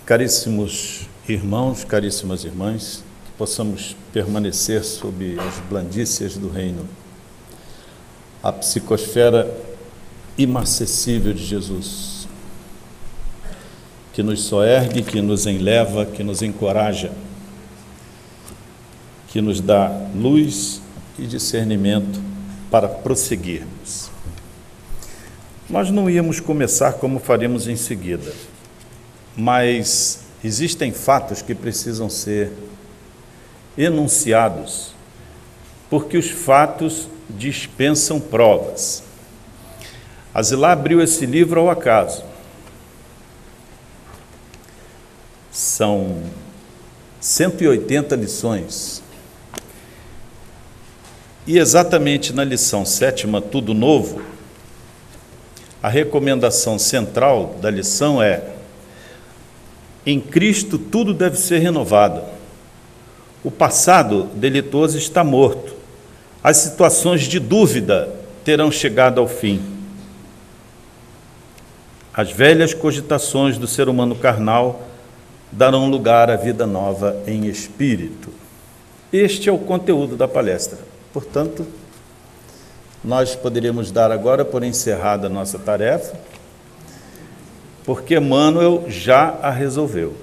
Caríssimos irmãos, caríssimas irmãs, que possamos permanecer sob as blandícias do reino, a psicosfera inacessível de Jesus, que nos soergue, que nos enleva, que nos encoraja, que nos dá luz e discernimento para prosseguirmos. Nós não íamos começar como faremos em seguida, mas existem fatos que precisam ser enunciados, porque os fatos dispensam provas. A Zilá abriu esse livro ao acaso. São 180 lições. E exatamente na lição 7ª, Tudo Novo, a recomendação central da lição é: em Cristo tudo deve ser renovado. O passado delitoso está morto. As situações de dúvida terão chegado ao fim. As velhas cogitações do ser humano carnal darão lugar à vida nova em espírito. Este é o conteúdo da palestra. Portanto, nós poderíamos dar agora por encerrada a nossa tarefa, porque Emmanuel já a resolveu.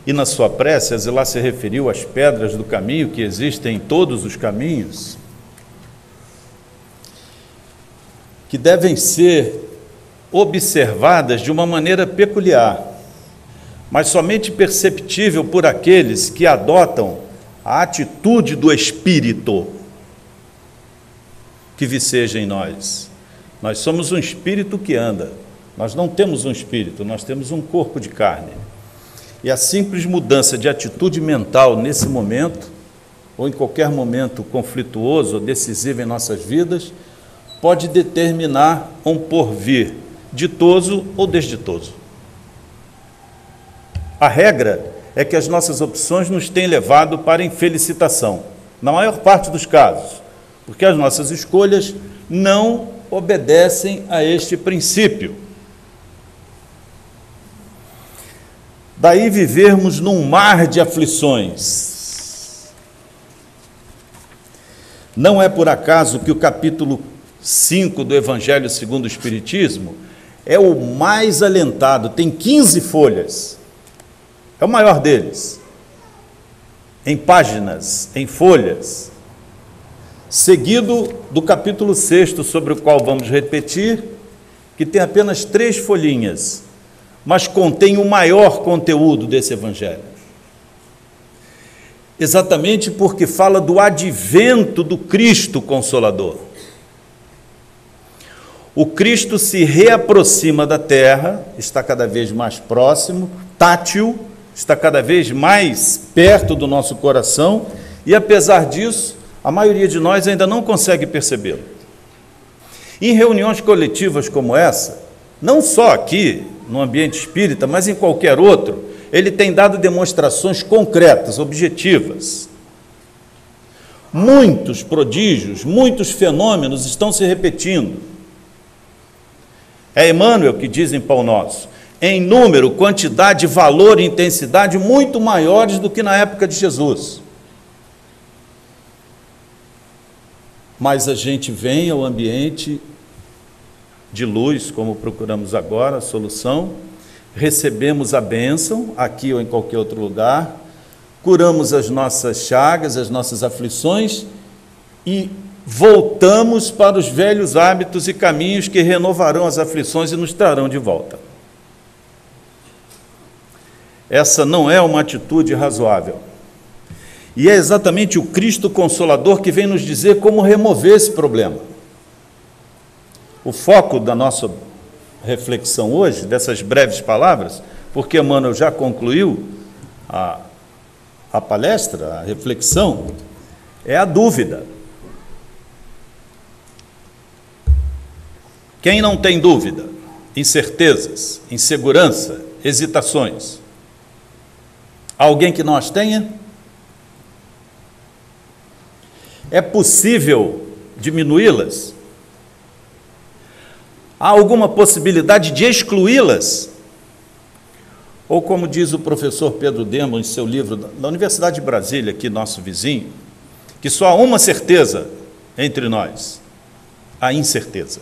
E na sua prece, a Zilá se referiu às pedras do caminho que existem em todos os caminhos, que devem ser observadas de uma maneira peculiar, mas somente perceptível por aqueles que adotam a atitude do Espírito que viceja em nós. Nós somos um espírito que anda, nós não temos um espírito, nós temos um corpo de carne. E a simples mudança de atitude mental nesse momento, ou em qualquer momento conflituoso ou decisivo em nossas vidas, pode determinar um porvir ditoso ou desditoso. A regra é que as nossas opções nos têm levado para a infelicitação, na maior parte dos casos, porque as nossas escolhas não obedecem a este princípio. Daí vivermos num mar de aflições. Não é por acaso que o capítulo 5 do Evangelho segundo o Espiritismo é o mais alentado, tem 15 folhas. É o maior deles, em páginas, em folhas, seguido do capítulo 6º, sobre o qual vamos repetir, que tem apenas 3 folhinhas, mas contém o maior conteúdo desse Evangelho. Exatamente porque fala do advento do Cristo Consolador. O Cristo se reaproxima da terra, está cada vez mais próximo, tátil, está cada vez mais perto do nosso coração, e apesar disso, a maioria de nós ainda não consegue percebê-lo. Em reuniões coletivas como essa, não só aqui, no ambiente espírita, mas em qualquer outro, ele tem dado demonstrações concretas, objetivas. Muitos prodígios, muitos fenômenos estão se repetindo. É Emmanuel que diz em Pão Nosso: em número, quantidade, valor e intensidade muito maiores do que na época de Jesus. Mas a gente vem ao ambiente de luz, como procuramos agora, a solução, recebemos a bênção, aqui ou em qualquer outro lugar, curamos as nossas chagas, as nossas aflições e voltamos para os velhos hábitos e caminhos que renovarão as aflições e nos trarão de volta. Essa não é uma atitude razoável. E é exatamente o Cristo Consolador que vem nos dizer como remover esse problema. O foco da nossa reflexão hoje, dessas breves palavras, porque Emmanuel já concluiu a palestra, a reflexão, é a dúvida. Quem não tem dúvida, incertezas, insegurança, hesitações? Alguém que não as tenha? É possível diminuí-las? Há alguma possibilidade de excluí-las? Ou como diz o professor Pedro Demo em seu livro da Universidade de Brasília, aqui nosso vizinho, que só há uma certeza entre nós: a incerteza.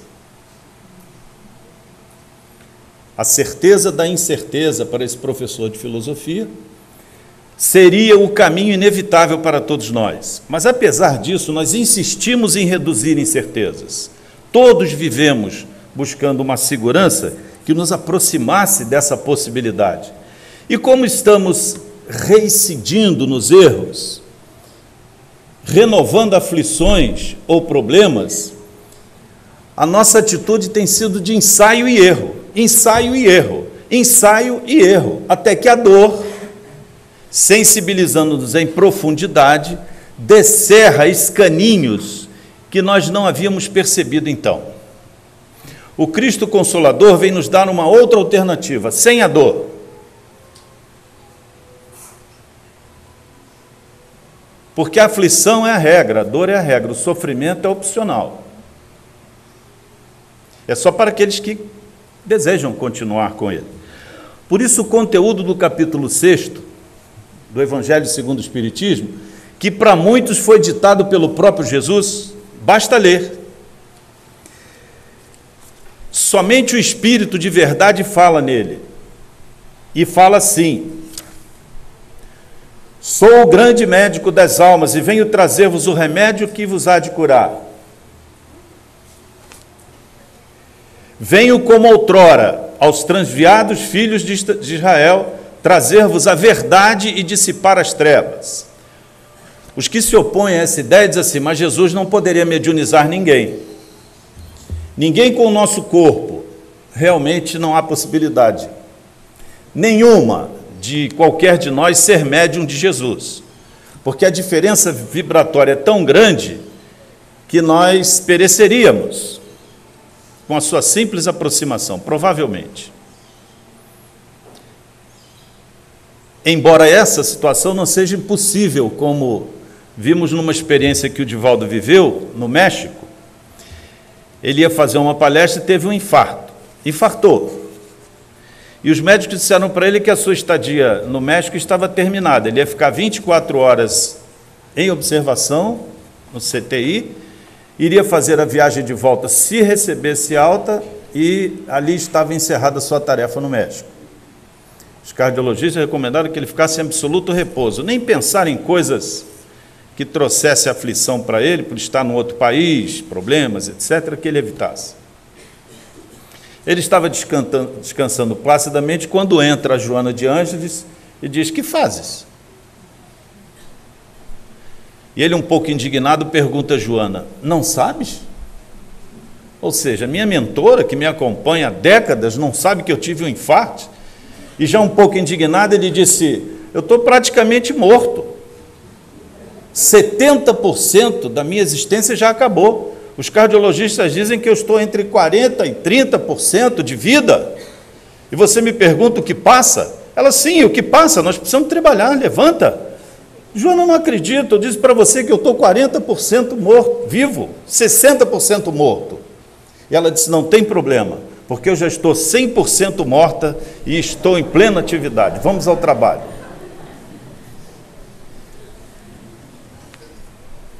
A certeza da incerteza, para esse professor de filosofia, seria o caminho inevitável para todos nós. Mas, apesar disso, nós insistimos em reduzir incertezas. Todos vivemos buscando uma segurança que nos aproximasse dessa possibilidade. E como estamos reincidindo nos erros, renovando aflições ou problemas, a nossa atitude tem sido de ensaio e erro, ensaio e erro, ensaio e erro, até que a dor, sensibilizando-nos em profundidade, descerra escaninhos que nós não havíamos percebido então. O Cristo Consolador vem nos dar uma outra alternativa, sem a dor. Porque a aflição é a regra, a dor é a regra, o sofrimento é opcional. É só para aqueles que desejam continuar com ele. Por isso, o conteúdo do capítulo 6 do Evangelho segundo o Espiritismo, que para muitos foi ditado pelo próprio Jesus, basta ler. Somente o Espírito de verdade fala nele. E fala assim: sou o grande médico das almas e venho trazer-vos o remédio que vos há de curar. Venho como outrora aos transviados filhos de Israel trazer-vos a verdade e dissipar as trevas. Os que se opõem a essa ideia dizem assim: mas Jesus não poderia mediunizar ninguém. Ninguém com o nosso corpo. Realmente não há possibilidade nenhuma de qualquer de nós ser médium de Jesus, porque a diferença vibratória é tão grande que nós pereceríamos com a sua simples aproximação, provavelmente. Embora essa situação não seja impossível, como vimos numa experiência que o Divaldo viveu no México. Ele ia fazer uma palestra e teve um infartou. E os médicos disseram para ele que a sua estadia no México estava terminada. Ele ia ficar 24 horas em observação no CTI, iria fazer a viagem de volta se recebesse alta, e ali estava encerrada a sua tarefa no México. Os cardiologistas recomendaram que ele ficasse em absoluto repouso, nem pensar em coisas que trouxesse aflição para ele, por estar em outro país, problemas, etc., que ele evitasse. Ele estava descansando placidamente quando entra a Joana de Ângeles e diz: que fazes? E ele, um pouco indignado, pergunta a Joana: não sabes? Ou seja, minha mentora, que me acompanha há décadas, não sabe que eu tive um infarto? E já um pouco indignado, ele disse: eu estou praticamente morto. 70% da minha existência já acabou. Os cardiologistas dizem que eu estou entre 40% e 30% de vida. E você me pergunta o que passa? Ela: sim, o que passa? Nós precisamos trabalhar, levanta. Joana, não acredito, eu disse para você que eu estou 40% morto, vivo, 60% morto. E ela disse: não tem problema, porque eu já estou 100% morta e estou em plena atividade. Vamos ao trabalho.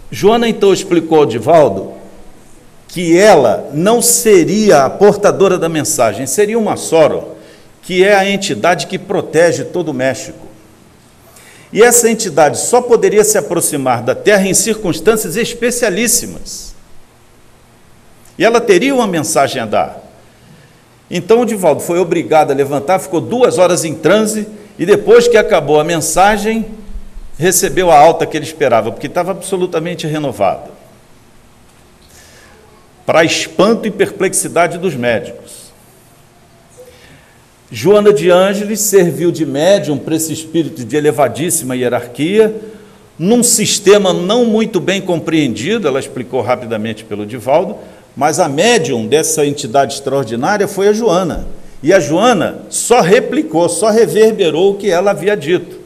Joana então explicou ao Divaldo que ela não seria a portadora da mensagem, seria uma Soro, que é a entidade que protege todo o México. E essa entidade só poderia se aproximar da Terra em circunstâncias especialíssimas. E ela teria uma mensagem a dar. Então o Divaldo foi obrigado a levantar, ficou 2 horas em transe, e depois que acabou a mensagem, recebeu a alta que ele esperava, porque estava absolutamente renovado. Para espanto e perplexidade dos médicos. Joana de Ângeles serviu de médium para esse espírito de elevadíssima hierarquia, num sistema não muito bem compreendido, ela explicou rapidamente pelo Divaldo, mas a médium dessa entidade extraordinária foi a Joana. E a Joana só replicou, só reverberou o que ela havia dito.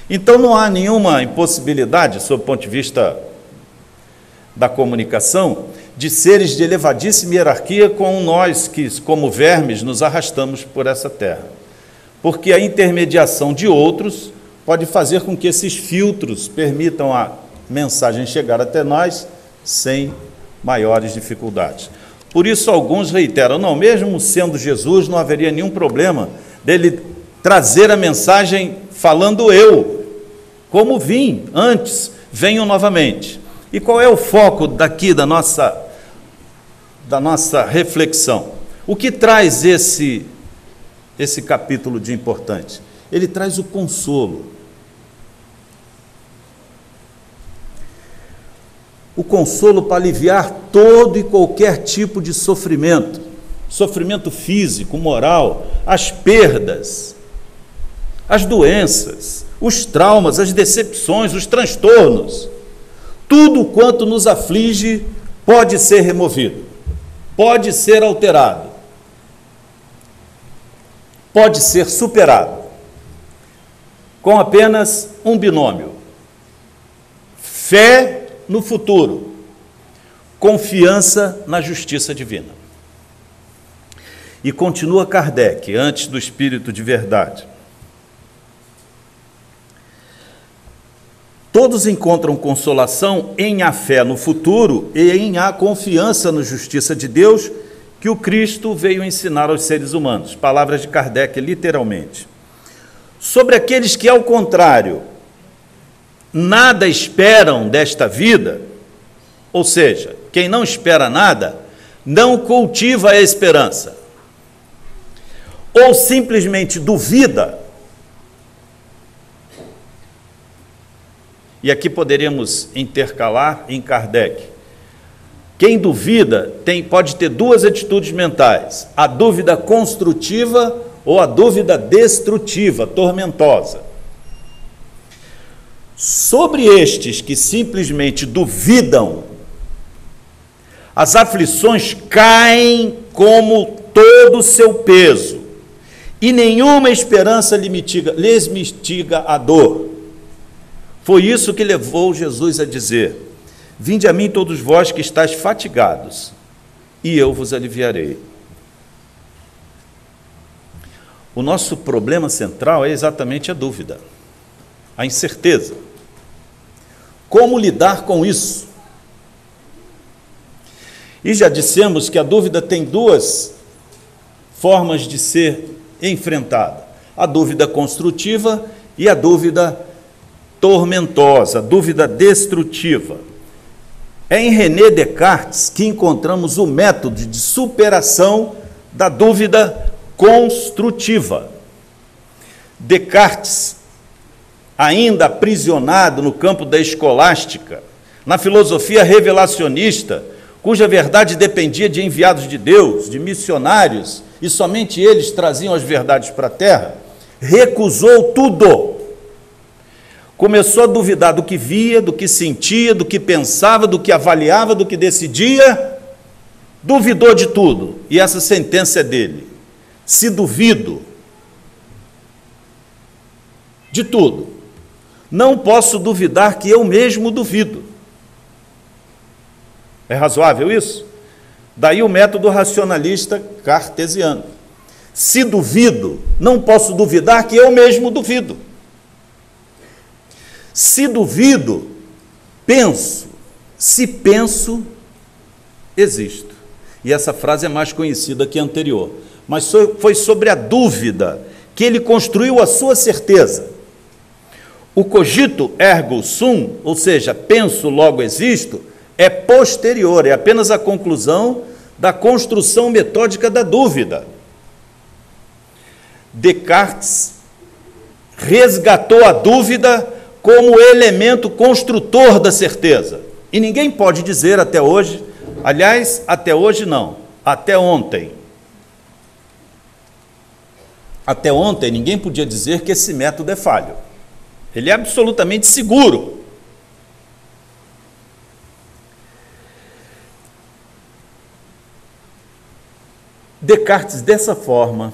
Então não há nenhuma impossibilidade, sob o ponto de vista da comunicação, de seres de elevadíssima hierarquia com nós que, como vermes, nos arrastamos por essa terra. Porque a intermediação de outros pode fazer com que esses filtros permitam a mensagem chegar até nós sem maiores dificuldades. Por isso, alguns reiteram, não, mesmo sendo Jesus, não haveria nenhum problema dele trazer a mensagem falando eu, como vim antes, venho novamente. E qual é o foco daqui da nossa reflexão? O que traz esse capítulo de importante? Ele traz o consolo. O consolo para aliviar todo e qualquer tipo de sofrimento, sofrimento físico, moral, as perdas, as doenças, os traumas, as decepções, os transtornos. Tudo quanto nos aflige pode ser removido, pode ser alterado, pode ser superado, com apenas um binômio: fé no futuro, confiança na justiça divina. E continua Kardec, antes do Espírito de Verdade. Todos encontram consolação em a fé no futuro e em a confiança na justiça de Deus que o Cristo veio ensinar aos seres humanos. Palavras de Kardec, literalmente. Sobre aqueles que, ao contrário, nada esperam desta vida, ou seja, quem não espera nada, não cultiva a esperança, ou simplesmente duvida. E aqui poderíamos intercalar em Kardec. Quem duvida pode ter duas atitudes mentais: a dúvida construtiva ou a dúvida destrutiva, tormentosa. Sobre estes que simplesmente duvidam, as aflições caem como todo o seu peso, e nenhuma esperança lhes mitiga a dor. Foi isso que levou Jesus a dizer: vinde a mim todos vós que estáis fatigados, e eu vos aliviarei. O nosso problema central é exatamente a dúvida, a incerteza. Como lidar com isso? E já dissemos que a dúvida tem duas formas de ser enfrentada: a dúvida construtiva e a dúvida tormentosa, a dúvida destrutiva. É em René Descartes que encontramos o método de superação da dúvida construtiva. Descartes, ainda aprisionado no campo da escolástica, na filosofia revelacionista, cuja verdade dependia de enviados de Deus, de missionários, e somente eles traziam as verdades para a terra, recusou tudo. Começou a duvidar do que via, do que sentia, do que pensava, do que avaliava, do que decidia, duvidou de tudo. E essa sentença é dele: se duvido de tudo, não posso duvidar que eu mesmo duvido. É razoável isso? Daí o método racionalista cartesiano. Se duvido, não posso duvidar que eu mesmo duvido. Se duvido, penso. Se penso, existo. E essa frase é mais conhecida que a anterior. Mas foi sobre a dúvida que ele construiu a sua certeza. O cogito ergo sum, ou seja, penso, logo existo, é posterior, é apenas a conclusão da construção metódica da dúvida. Descartes resgatou a dúvida como elemento construtor da certeza. E ninguém pode dizer até hoje, aliás, até hoje não, até ontem. Até ontem ninguém podia dizer que esse método é falho. Ele é absolutamente seguro. Descartes, dessa forma,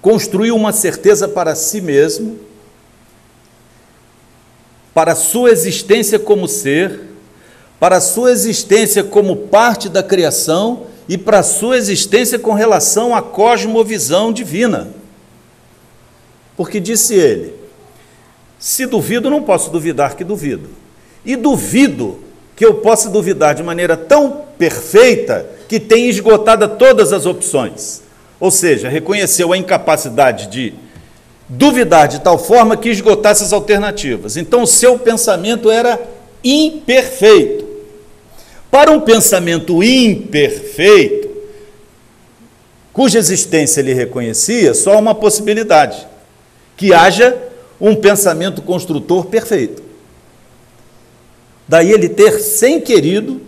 construiu uma certeza para si mesmo, para sua existência como ser, para a sua existência como parte da criação e para a sua existência com relação à cosmovisão divina. Porque disse ele: se duvido, não posso duvidar que duvido. E duvido que eu possa duvidar de maneira tão perfeita que tenha esgotado todas as opções. Ou seja, reconheceu a incapacidade de duvidar de tal forma que esgotasse as alternativas. Então, o seu pensamento era imperfeito. Para um pensamento imperfeito, cuja existência ele reconhecia, só há uma possibilidade: que haja um pensamento construtor perfeito. Daí ele ter, sem querido,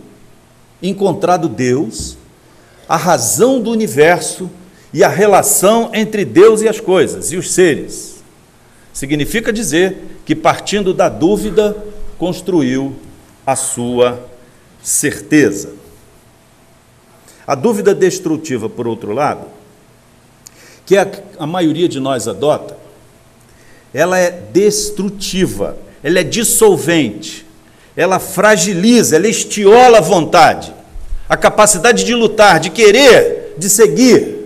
encontrado Deus, a razão do universo e a relação entre Deus e as coisas, e os seres. Significa dizer que, partindo da dúvida, construiu a sua certeza. A dúvida destrutiva, por outro lado, que a maioria de nós adota, ela é destrutiva, ela é dissolvente, ela fragiliza, ela estiola a vontade, a capacidade de lutar, de querer, de seguir.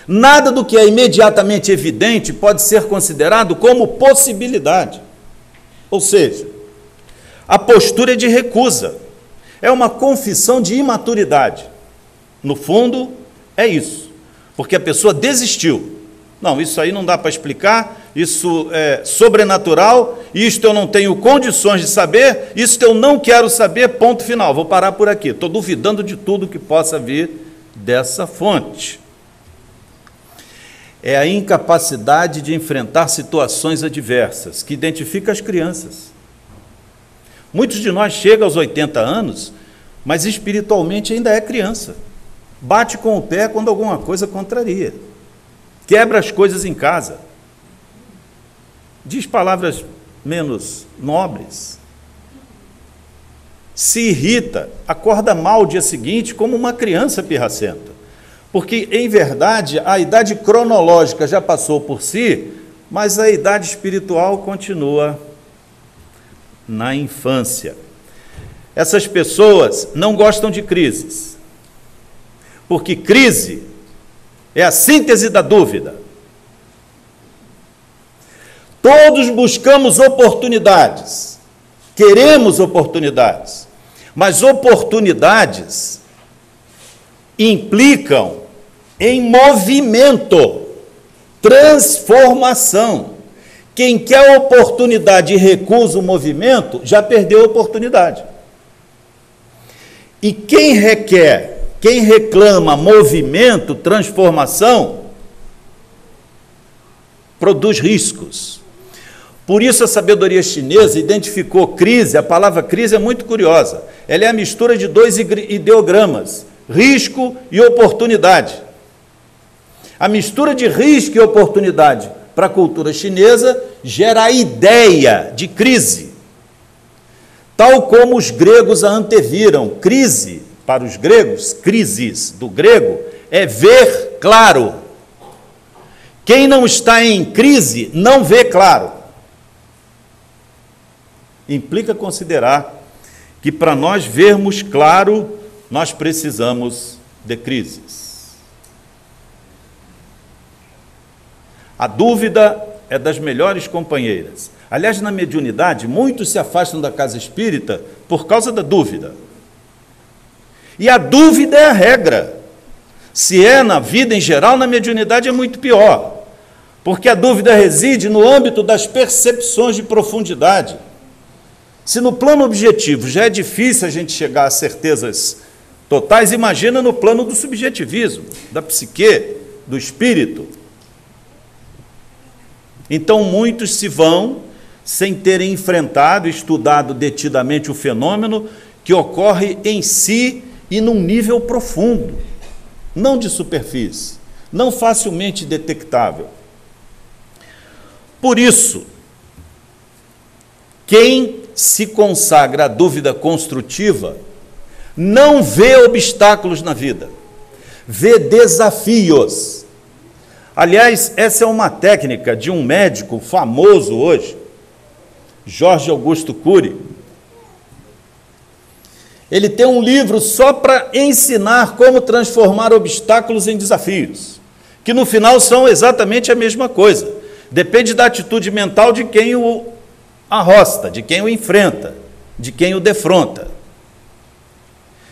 Nada do que é imediatamente evidente pode ser considerado como possibilidade. Ou seja, a postura é de recusa, é uma confissão de imaturidade. No fundo, é isso, porque a pessoa desistiu. Não, isso aí não dá para explicar, isso é sobrenatural, isto eu não tenho condições de saber, isto eu não quero saber, ponto final, vou parar por aqui. Estou duvidando de tudo que possa vir dessa fonte. É a incapacidade de enfrentar situações adversas, que identifica as crianças. Muitos de nós chegam aos 80 anos, mas espiritualmente ainda é criança. Bate com o pé quando alguma coisa contraria. Quebra as coisas em casa. Diz palavras menos nobres. Se irrita, acorda mal o dia seguinte como uma criança pirracenta. Porque, em verdade, a idade cronológica já passou por si, mas a idade espiritual continua na infância. Essas pessoas não gostam de crises, porque crise é a síntese da dúvida. Todos buscamos oportunidades, queremos oportunidades, mas oportunidades implicam em movimento, transformação. Quem quer oportunidade e recusa o movimento, já perdeu a oportunidade. E quem requer, quem reclama movimento, transformação, produz riscos. Por isso a sabedoria chinesa identificou crise, a palavra crise é muito curiosa, ela é a mistura de dois ideogramas, risco e oportunidade. A mistura de risco e oportunidade para a cultura chinesa gera a ideia de crise, tal como os gregos a anteviram. Crise, para os gregos, crises do grego, é ver claro. Quem não está em crise não vê claro. Implica considerar que para nós vermos claro, nós precisamos de crises. A dúvida é das melhores companheiras. Aliás, na mediunidade, muitos se afastam da casa espírita por causa da dúvida. E a dúvida é a regra. Se é na vida em geral, na mediunidade é muito pior, porque a dúvida reside no âmbito das percepções de profundidade. Se no plano objetivo já é difícil a gente chegar a certezas totais, imagina no plano do subjetivismo, da psique, do espírito. Então, muitos se vão sem terem enfrentado, estudado detidamente o fenômeno que ocorre em si e num nível profundo, não de superfície, não facilmente detectável. Por isso, quem se consagra à dúvida construtiva não vê obstáculos na vida, vê desafios. Aliás, essa é uma técnica de um médico famoso hoje, Jorge Augusto Cury. Ele tem um livro só para ensinar como transformar obstáculos em desafios, que no final são exatamente a mesma coisa. Depende da atitude mental de quem o arrosta, de quem o enfrenta, de quem o defronta.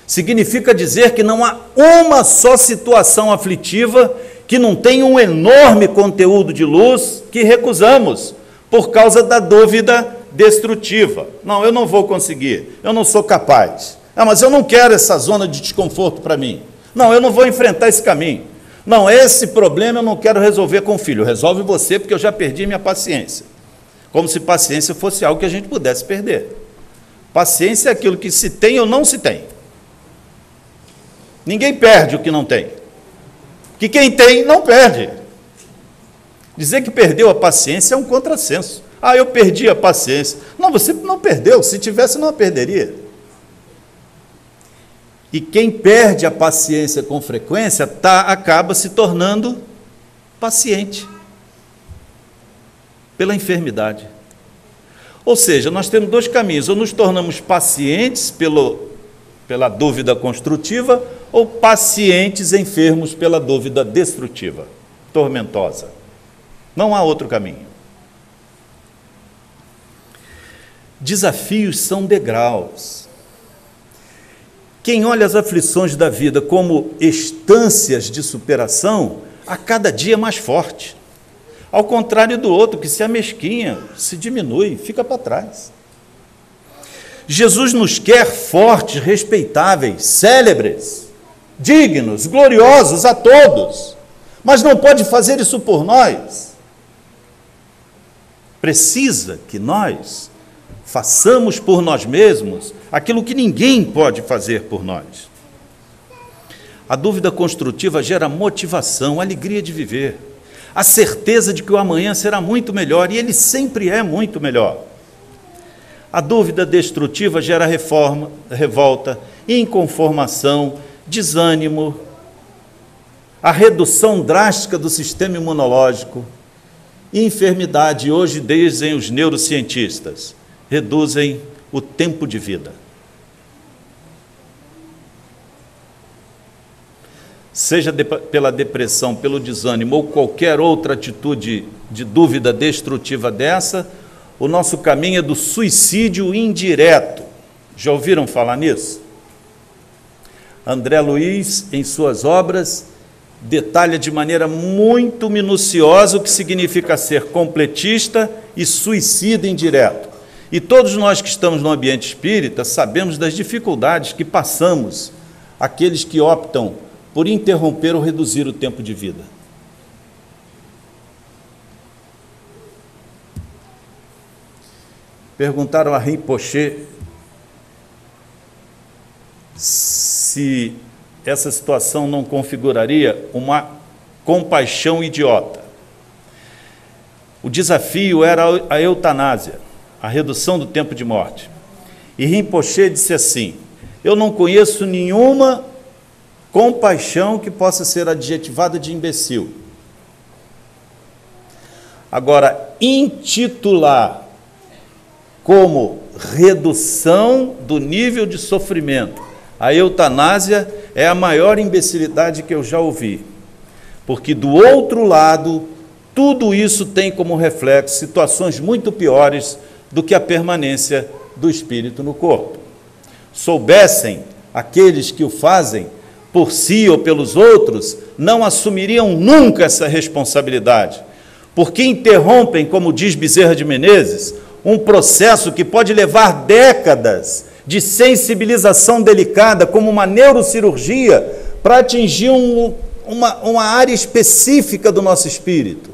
Significa dizer que não há uma só situação aflitiva que não tenha um enorme conteúdo de luz que recusamos por causa da dúvida destrutiva. Não, eu não vou conseguir, eu não sou capaz. Mas eu não quero essa zona de desconforto para mim. Não, eu não vou enfrentar esse caminho. Não, esse problema eu não quero resolver com o filho. Resolve você, porque eu já perdi minha paciência. Como se paciência fosse algo que a gente pudesse perder. Paciência é aquilo que se tem ou não se tem. Ninguém perde o que não tem. Que quem tem, não perde. Dizer que perdeu a paciência é um contrassenso. Eu perdi a paciência. Não, você não perdeu. Se tivesse, não a perderia. E quem perde a paciência com frequência acaba se tornando paciente pela enfermidade. Ou seja, nós temos dois caminhos: ou nos tornamos pacientes pela dúvida construtiva, ou pacientes enfermos pela dúvida destrutiva, tormentosa. Não há outro caminho. Desafios são degraus. Quem olha as aflições da vida como estâncias de superação, a cada dia é mais forte. Ao contrário do outro, que se amesquinha, se diminui, fica para trás. Jesus nos quer fortes, respeitáveis, célebres, dignos, gloriosos a todos, mas não pode fazer isso por nós. Precisa que nós façamos por nós mesmos aquilo que ninguém pode fazer por nós. A dúvida construtiva gera motivação, alegria de viver, a certeza de que o amanhã será muito melhor, e ele sempre é muito melhor. A dúvida destrutiva gera revolta, inconformação, desânimo, a redução drástica do sistema imunológico, enfermidade. Hoje dizem os neurocientistas, reduzem o tempo de vida. Seja pela depressão, pelo desânimo ou qualquer outra atitude de dúvida destrutiva dessa, o nosso caminho é do suicídio indireto. Já ouviram falar nisso? André Luiz, em suas obras, detalha de maneira muito minuciosa o que significa ser completista e suicida indireto. E todos nós que estamos no ambiente espírita sabemos das dificuldades que passamos, aqueles que optam por interromper ou reduzir o tempo de vida. Perguntaram a Rinpoché se essa situação não configuraria uma compaixão idiota. O desafio era a eutanásia, a redução do tempo de morte. E Rinpoché disse assim: eu não conheço nenhuma compaixão que possa ser adjetivada de imbecil. Agora, intitular como redução do nível de sofrimento a eutanásia é a maior imbecilidade que eu já ouvi. Porque do outro lado, tudo isso tem como reflexo situações muito piores do que a permanência do espírito no corpo. Soubessem aqueles que o fazem por si ou pelos outros, não assumiriam nunca essa responsabilidade, porque interrompem, como diz Bezerra de Menezes, um processo que pode levar décadas de sensibilização delicada, como uma neurocirurgia, para atingir uma área específica do nosso espírito.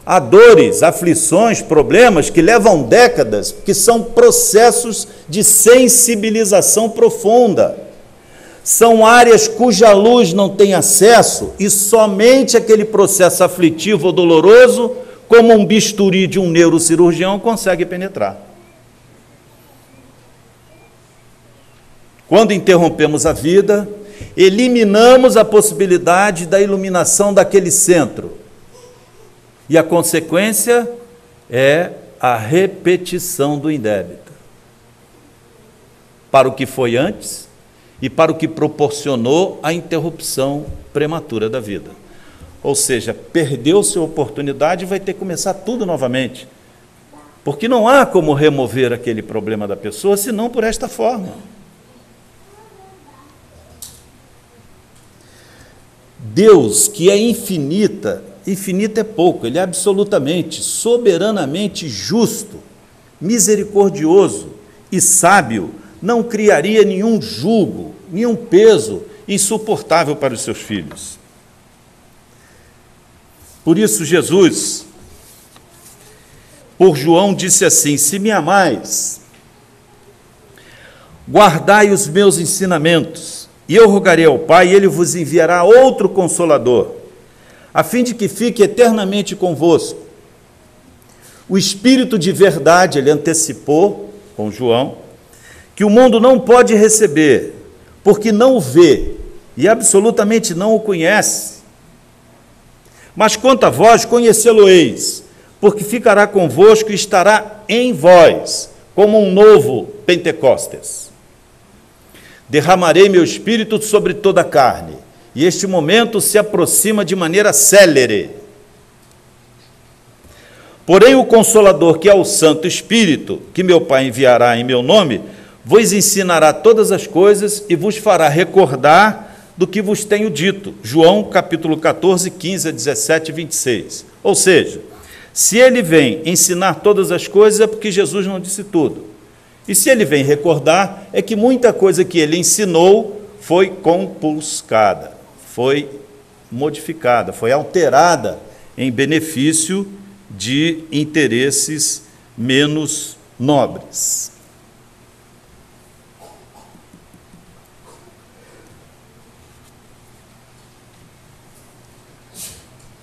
Há dores, aflições, problemas que levam décadas, que são processos de sensibilização profunda. São áreas cuja luz não tem acesso e somente aquele processo aflitivo ou doloroso, como um bisturi de um neurocirurgião, consegue penetrar. Quando interrompemos a vida, eliminamos a possibilidade da iluminação daquele centro. E a consequência é a repetição do indébito. para o que foi antes e para o que proporcionou a interrupção prematura da vida. Ou seja, perdeu sua oportunidade e vai ter que começar tudo novamente. Porque não há como remover aquele problema da pessoa, senão por esta forma. Deus, que é infinita é pouco, Ele é absolutamente, soberanamente justo, misericordioso e sábio, não criaria nenhum jugo, nenhum peso insuportável para os seus filhos. Por isso Jesus, por João, disse assim: se me amais, guardai os meus ensinamentos, e eu rogarei ao Pai, e Ele vos enviará outro Consolador, a fim de que fique eternamente convosco. O Espírito de verdade, ele antecipou, com João, que o mundo não pode receber, porque não o vê, e absolutamente não o conhece. Mas quanto a vós, conhecê-lo-eis, porque ficará convosco e estará em vós, como um novo Pentecostes. Derramarei meu Espírito sobre toda a carne, e este momento se aproxima de maneira célere. Porém, o Consolador, que é o Santo Espírito, que meu Pai enviará em meu nome, vos ensinará todas as coisas e vos fará recordar do que vos tenho dito. João, capítulo 14, 15 a 17 e 26. Ou seja, se ele vem ensinar todas as coisas, é porque Jesus não disse tudo. E se ele vem recordar, é que muita coisa que ele ensinou foi compulsada, foi modificada, foi alterada em benefício de interesses menos nobres.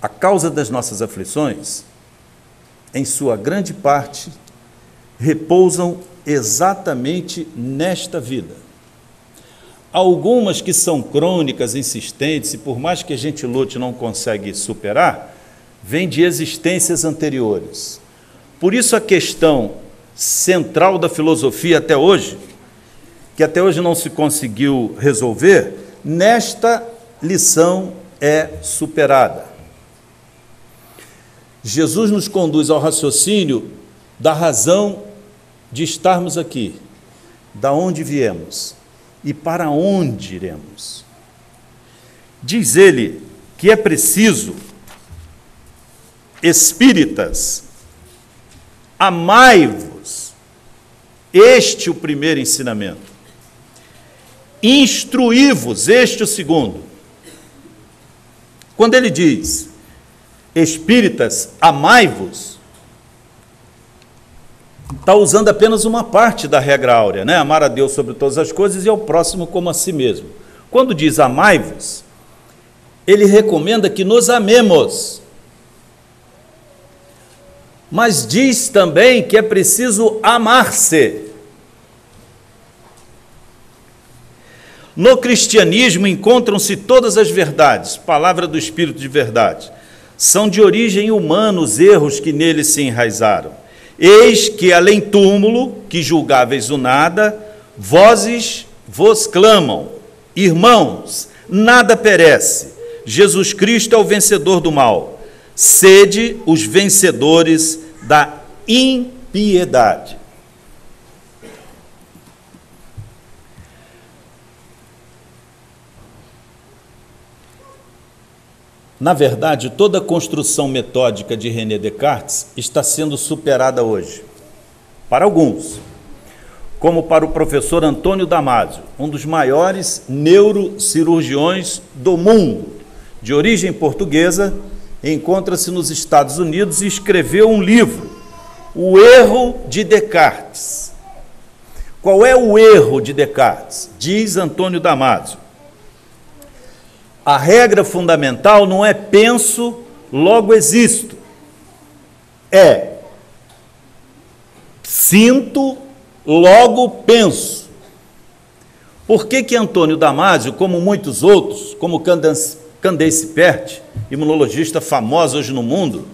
A causa das nossas aflições, em sua grande parte, repousam exatamente nesta vida. Algumas que são crônicas, insistentes, e por mais que a gente lute não consegue superar, vêm de existências anteriores. Por isso a questão central da filosofia até hoje, que até hoje não se conseguiu resolver, nesta lição é superada. Jesus nos conduz ao raciocínio da razão de estarmos aqui, da onde viemos e para onde iremos. Diz ele que é preciso, espíritas, amai-vos, este o primeiro ensinamento, instruí-vos, este o segundo. Quando ele diz, espíritas, amai-vos, está usando apenas uma parte da regra áurea, né? Amar a Deus sobre todas as coisas e ao próximo como a si mesmo. Quando diz amai-vos, ele recomenda que nos amemos, mas diz também que é preciso amar-se. No cristianismo encontram-se todas as verdades, palavra do Espírito de verdade. São de origem humana os erros que nele se enraizaram. Eis que além túmulo, que julgáveis o nada, vozes vos clamam, irmãos, nada perece, Jesus Cristo é o vencedor do mal, sede os vencedores da impiedade. Na verdade, toda a construção metódica de René Descartes está sendo superada hoje, para alguns, como para o professor Antônio Damasio, um dos maiores neurocirurgiões do mundo, de origem portuguesa, encontra-se nos Estados Unidos e escreveu um livro, O Erro de Descartes. Qual é o erro de Descartes? Diz Antônio Damasio. A regra fundamental não é penso, logo existo. É sinto, logo penso. Por que Antônio Damasio, como muitos outros, como Candace Pert, imunologista famosa hoje no mundo,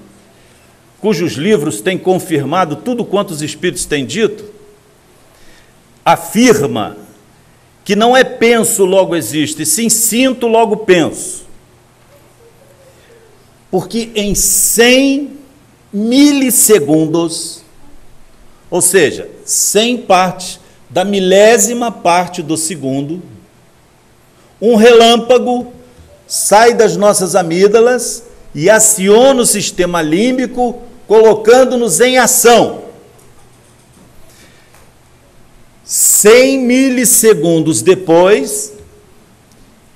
cujos livros têm confirmado tudo quanto os espíritos têm dito, afirma que não é penso, logo existo, e sim sinto, logo penso. Porque em 100 milissegundos, ou seja, 100 partes da milésima parte do segundo, um relâmpago sai das nossas amígdalas e aciona o sistema límbico, colocando-nos em ação. 100 milissegundos depois,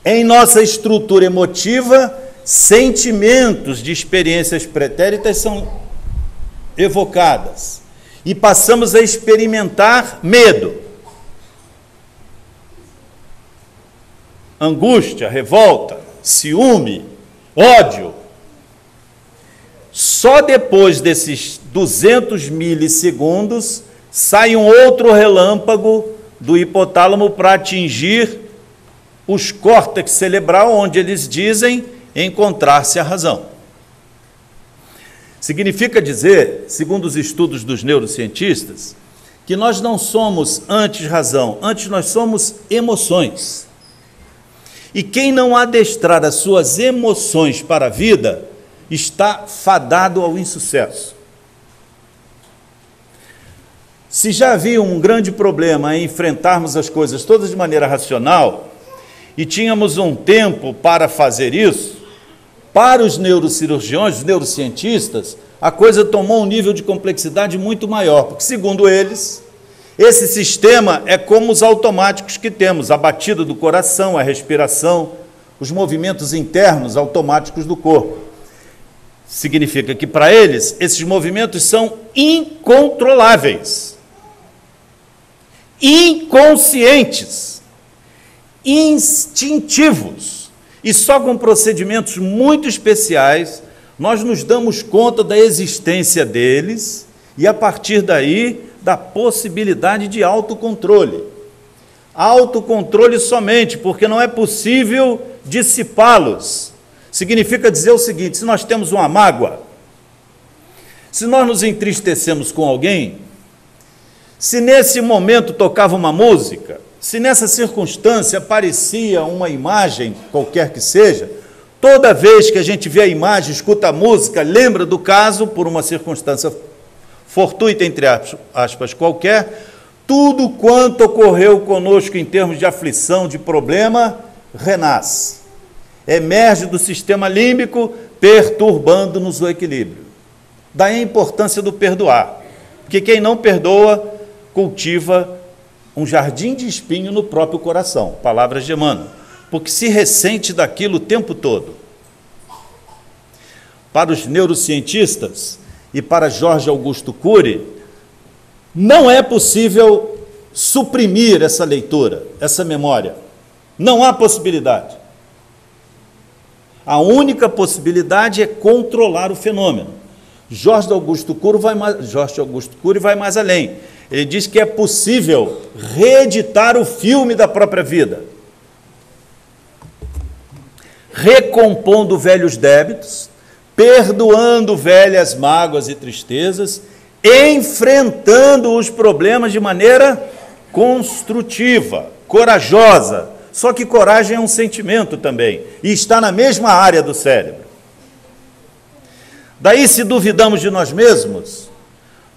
em nossa estrutura emotiva, sentimentos de experiências pretéritas são evocadas e passamos a experimentar medo, angústia, revolta, ciúme, ódio. Só depois desses 200 milissegundos sai um outro relâmpago do hipotálamo para atingir os córtex cerebral, onde eles dizem encontrar-se a razão. Significa dizer, segundo os estudos dos neurocientistas, que nós não somos antes razão, antes nós somos emoções. E quem não adestrar as suas emoções para a vida está fadado ao insucesso. Se já havia um grande problema em enfrentarmos as coisas todas de maneira racional, e tínhamos um tempo para fazer isso, para os neurocirurgiões, os neurocientistas, a coisa tomou um nível de complexidade muito maior, porque, segundo eles, esse sistema é como os automáticos que temos, a batida do coração, a respiração, os movimentos internos automáticos do corpo. Significa que, para eles, esses movimentos são incontroláveis, inconscientes, instintivos, e só com procedimentos muito especiais nós nos damos conta da existência deles e, a partir daí, da possibilidade de autocontrole. Autocontrole somente, porque não é possível dissipá-los. Significa dizer o seguinte: se nós temos uma mágoa, se nós nos entristecemos com alguém, se nesse momento tocava uma música, se nessa circunstância aparecia uma imagem, qualquer que seja, toda vez que a gente vê a imagem, escuta a música, lembra do caso, por uma circunstância fortuita, entre aspas, qualquer, tudo quanto ocorreu conosco em termos de aflição, de problema, renasce. Emerge do sistema límbico, perturbando-nos o equilíbrio. Daí a importância do perdoar, porque quem não perdoa cultiva um jardim de espinho no próprio coração, palavras de Emmanuel, porque se ressente daquilo o tempo todo. Para os neurocientistas e para Jorge Augusto Cury, não é possível suprimir essa leitura, essa memória. Não há possibilidade. A única possibilidade é controlar o fenômeno. Jorge Augusto Cury vai mais além. Ele diz que é possível reeditar o filme da própria vida, recompondo velhos débitos, perdoando velhas mágoas e tristezas, enfrentando os problemas de maneira construtiva, corajosa. Só que coragem é um sentimento também, e está na mesma área do cérebro. Daí, se duvidamos de nós mesmos,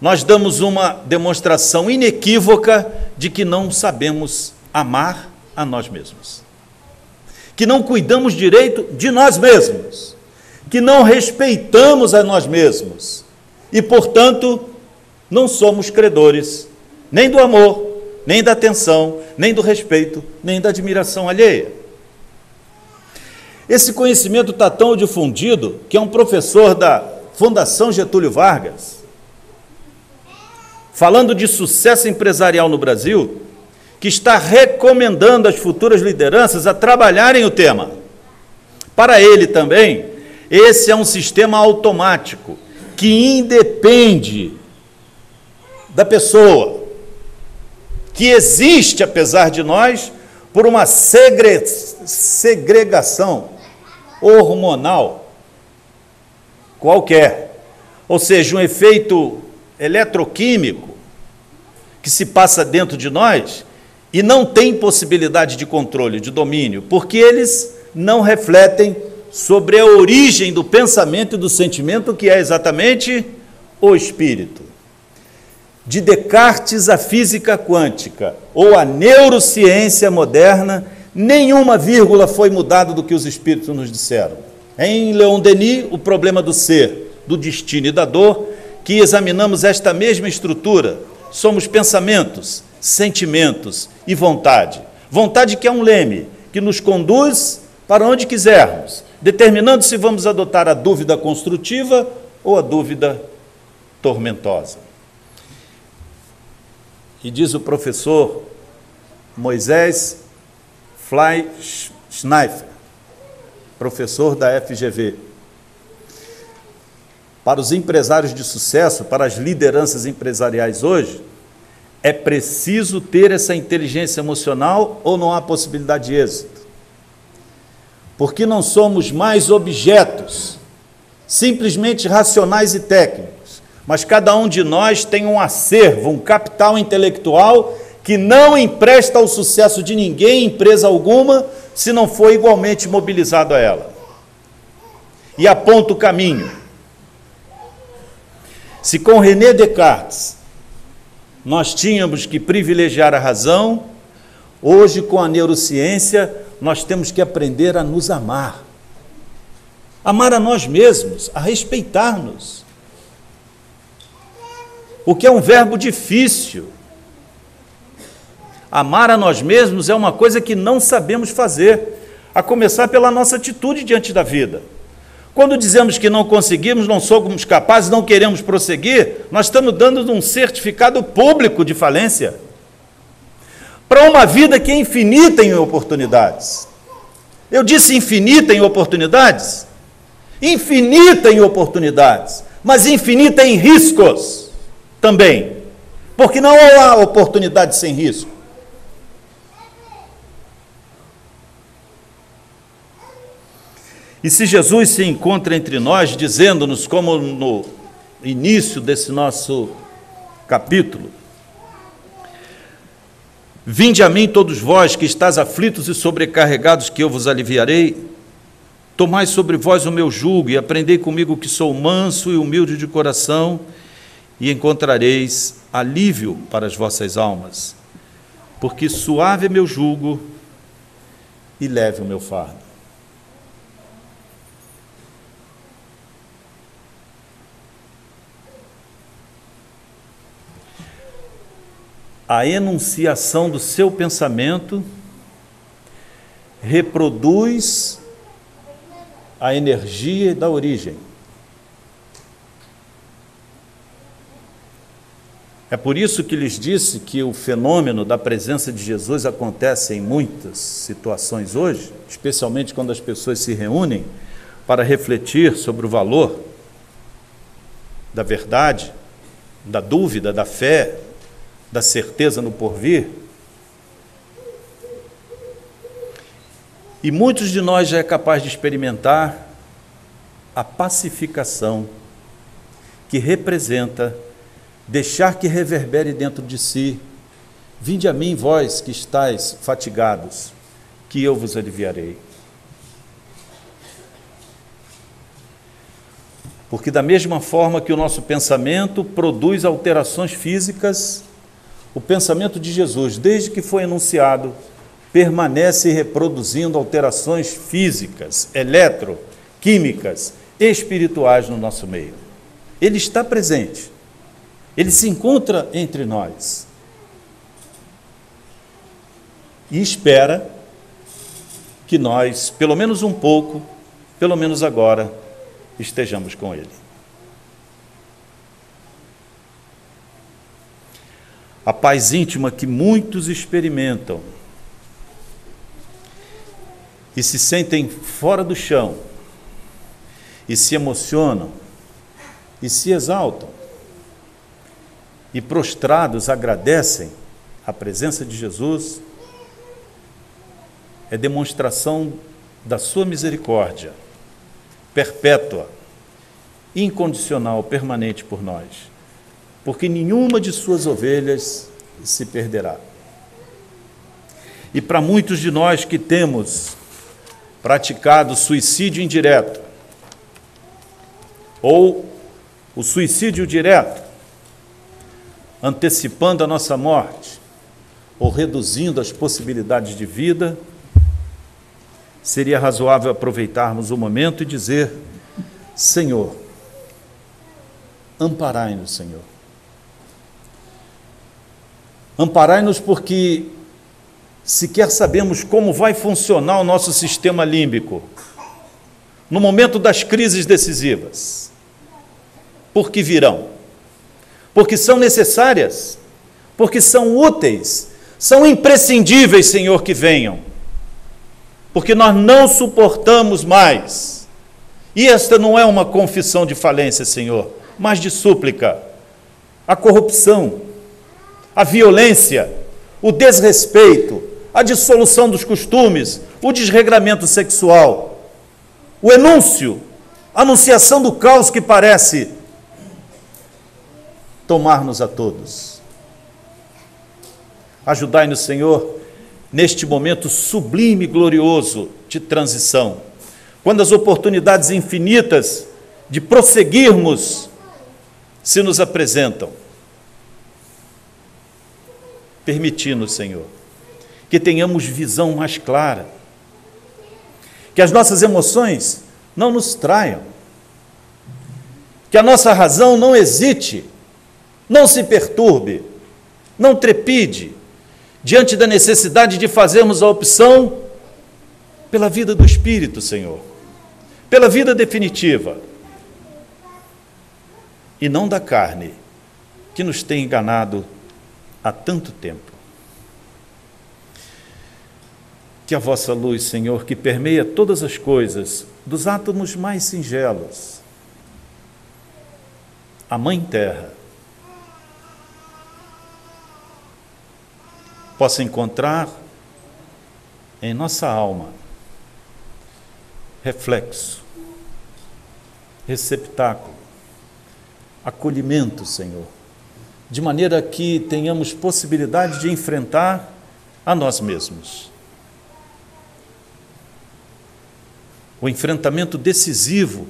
nós damos uma demonstração inequívoca de que não sabemos amar a nós mesmos, que não cuidamos direito de nós mesmos, que não respeitamos a nós mesmos e, portanto, não somos credores nem do amor, nem da atenção, nem do respeito, nem da admiração alheia. Esse conhecimento está tão difundido que é um professor da Fundação Getúlio Vargas, falando de sucesso empresarial no Brasil, que está recomendando às futuras lideranças a trabalharem o tema. Para ele também, esse é um sistema automático, que independe da pessoa, que existe, apesar de nós, por uma segregação hormonal qualquer, ou seja, um efeito eletroquímico, que que se passa dentro de nós e não tem possibilidade de controle, de domínio, porque eles não refletem sobre a origem do pensamento e do sentimento, que é exatamente o espírito. De Descartes à física quântica ou à neurociência moderna, nenhuma vírgula foi mudada do que os espíritos nos disseram. Em Leon Denis, o problema do ser, do destino e da dor, que examinamos esta mesma estrutura, somos pensamentos, sentimentos e vontade. Vontade que é um leme, que nos conduz para onde quisermos, determinando se vamos adotar a dúvida construtiva ou a dúvida tormentosa. E diz o professor Moisés Fleischneifer, professor da FGV, para os empresários de sucesso, para as lideranças empresariais hoje, é preciso ter essa inteligência emocional ou não há possibilidade de êxito? Porque não somos mais objetos, simplesmente racionais e técnicos, mas cada um de nós tem um acervo, um capital intelectual que não empresta ao sucesso de ninguém, empresa alguma, se não for igualmente mobilizado a ela. E aponta o caminho. Se com René Descartes nós tínhamos que privilegiar a razão, hoje com a neurociência nós temos que aprender a nos amar. Amar a nós mesmos, a respeitar-nos. O que é um verbo difícil. Amar a nós mesmos é uma coisa que não sabemos fazer, a começar pela nossa atitude diante da vida. Quando dizemos que não conseguimos, não somos capazes, não queremos prosseguir, nós estamos dando um certificado público de falência para uma vida que é infinita em oportunidades. Eu disse infinita em oportunidades? Infinita em oportunidades, mas infinita em riscos também, porque não há oportunidade sem risco. E se Jesus se encontra entre nós, dizendo-nos, como no início desse nosso capítulo, vinde a mim todos vós que estáis aflitos e sobrecarregados, que eu vos aliviarei, tomai sobre vós o meu jugo e aprendei comigo que sou manso e humilde de coração, e encontrareis alívio para as vossas almas, porque suave é meu jugo e leve o meu fardo. A enunciação do seu pensamento reproduz a energia da origem. É por isso que lhes disse que o fenômeno da presença de Jesus acontece em muitas situações hoje, especialmente quando as pessoas se reúnem para refletir sobre o valor da verdade, da dúvida, da fé, da certeza no porvir. E muitos de nós já é capaz de experimentar a pacificação que representa deixar que reverbere dentro de si: vinde a mim, vós que estáis fatigados, que eu vos aliviarei. Porque da mesma forma que o nosso pensamento produz alterações físicas, o pensamento de Jesus, desde que foi enunciado, permanece reproduzindo alterações físicas, eletroquímicas, espirituais no nosso meio. Ele está presente, ele se encontra entre nós e espera que nós, pelo menos um pouco, pelo menos agora, estejamos com ele. A paz íntima que muitos experimentam e se sentem fora do chão, e se emocionam, e se exaltam, e prostrados agradecem a presença de Jesus, é demonstração da sua misericórdia, perpétua, incondicional, permanente por nós, porque nenhuma de suas ovelhas se perderá. E para muitos de nós que temos praticado suicídio indireto, ou o suicídio direto, antecipando a nossa morte, ou reduzindo as possibilidades de vida, seria razoável aproveitarmos o momento e dizer: Senhor, amparai-nos, Senhor. Amparai-nos porque sequer sabemos como vai funcionar o nosso sistema límbico no momento das crises decisivas. Porque virão, porque são necessárias, porque são úteis, são imprescindíveis, Senhor, que venham, porque nós não suportamos mais. E esta não é uma confissão de falência, Senhor, mas de súplica. A corrupção, a violência, o desrespeito, a dissolução dos costumes, o desregramento sexual, o enúncio, a anunciação do caos que parece tomar-nos a todos. Ajudai-nos, Senhor, neste momento sublime e glorioso de transição, quando as oportunidades infinitas de prosseguirmos se nos apresentam. Permiti-nos, Senhor, que tenhamos visão mais clara, que as nossas emoções não nos traiam, que a nossa razão não hesite, não se perturbe, não trepide diante da necessidade de fazermos a opção pela vida do Espírito, Senhor, pela vida definitiva, e não da carne, que nos tem enganado há tanto tempo. Que a vossa luz, Senhor, que permeia todas as coisas, dos átomos mais singelos, a Mãe Terra, possa encontrar em nossa alma reflexo, receptáculo, acolhimento, Senhor, de maneira que tenhamos possibilidade de enfrentar a nós mesmos. O enfrentamento decisivo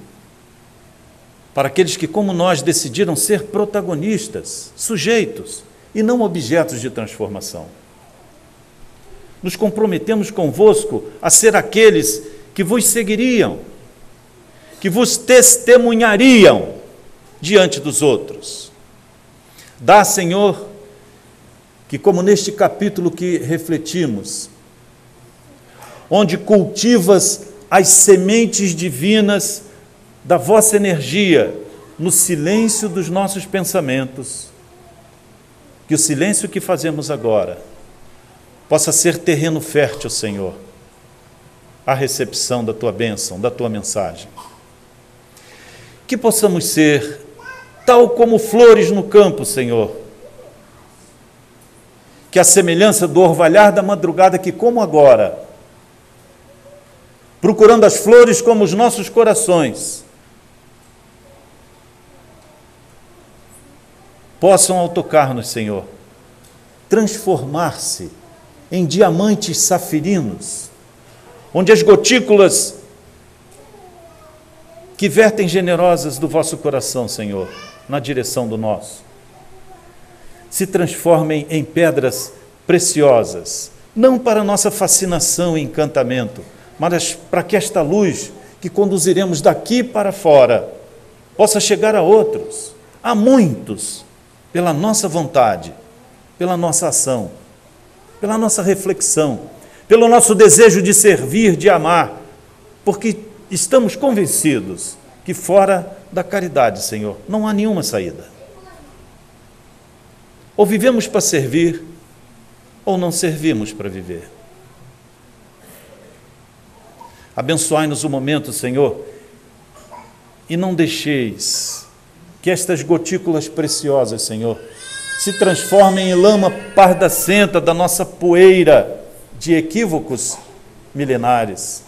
para aqueles que, como nós, decidiram ser protagonistas, sujeitos e não objetos de transformação. Nos comprometemos convosco a ser aqueles que vos seguiriam, que vos testemunhariam diante dos outros. Dá, Senhor, que como neste capítulo que refletimos, onde cultivas as sementes divinas da vossa energia no silêncio dos nossos pensamentos, que o silêncio que fazemos agora possa ser terreno fértil, Senhor, à recepção da Tua bênção, da Tua mensagem. Que possamos ser tal como flores no campo, Senhor, que a semelhança do orvalhar da madrugada que, como agora, procurando as flores como os nossos corações, possam, ao tocar-nos, Senhor, transformar-se em diamantes safirinos, onde as gotículas que vertem generosas do vosso coração, Senhor, na direção do nosso, se transformem em pedras preciosas, não para nossa fascinação e encantamento, mas para que esta luz que conduziremos daqui para fora possa chegar a outros, a muitos, pela nossa vontade, pela nossa ação, pela nossa reflexão, pelo nosso desejo de servir, de amar, porque estamos convencidos que fora da caridade, Senhor, não há nenhuma saída. Ou vivemos para servir, ou não servimos para viver. Abençoai-nos o momento, Senhor, e não deixeis que estas gotículas preciosas, Senhor, se transformem em lama pardacenta da nossa poeira de equívocos milenares.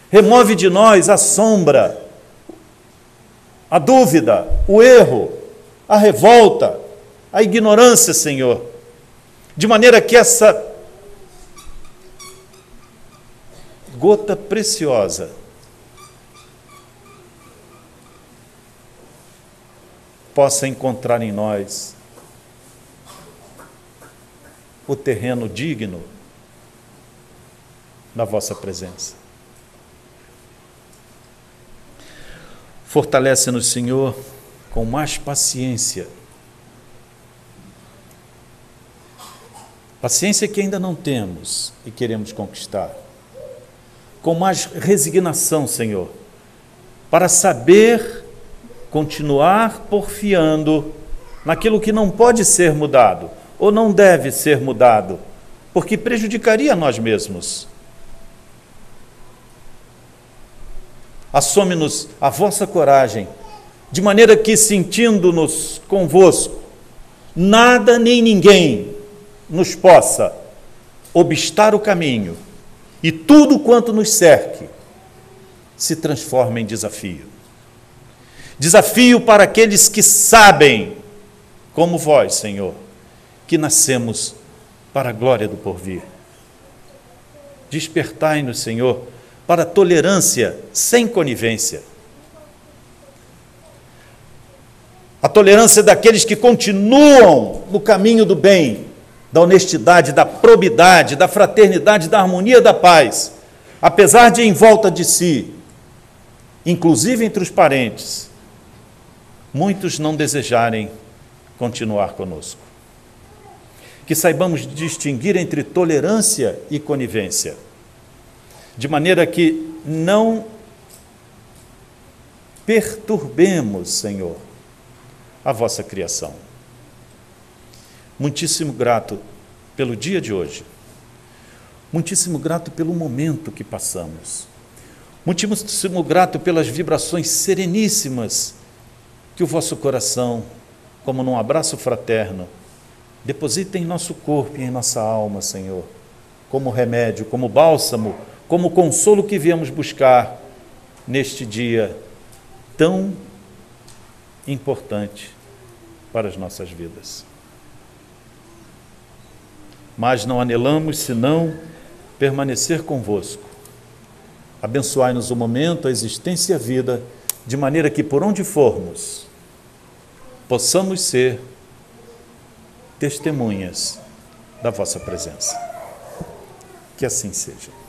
Remove de nós a sombra, a dúvida, o erro, a revolta, a ignorância, Senhor. de maneira que essa gota preciosa possa encontrar em nós o terreno digno da vossa presença. Fortalece-nos, Senhor, com mais paciência. Paciência que ainda não temos e queremos conquistar. Com mais resignação, Senhor, para saber continuar porfiando naquilo que não pode ser mudado ou não deve ser mudado, porque prejudicaria a nós mesmos. Assome-nos a vossa coragem, de maneira que, sentindo-nos convosco, nada nem ninguém nos possa obstar o caminho e tudo quanto nos cerque se transforma em desafio. Desafio para aqueles que sabem, como vós, Senhor, que nascemos para a glória do porvir. Despertai-nos, Senhor, para a tolerância sem conivência. A tolerância daqueles que continuam no caminho do bem, da honestidade, da probidade, da fraternidade, da harmonia, da paz, apesar de em volta de si, inclusive entre os parentes, muitos não desejarem continuar conosco. Que saibamos distinguir entre tolerância e conivência, de maneira que não perturbemos, Senhor, a vossa criação. Muitíssimo grato pelo dia de hoje, muitíssimo grato pelo momento que passamos, muitíssimo grato pelas vibrações sereníssimas que o vosso coração, como num abraço fraterno, deposita em nosso corpo e em nossa alma, Senhor, como remédio, como bálsamo, como consolo que viemos buscar neste dia tão importante para as nossas vidas. Mas não anelamos senão permanecer convosco. Abençoai-nos o momento, a existência e a vida, de maneira que por onde formos, possamos ser testemunhas da vossa presença. Que assim seja.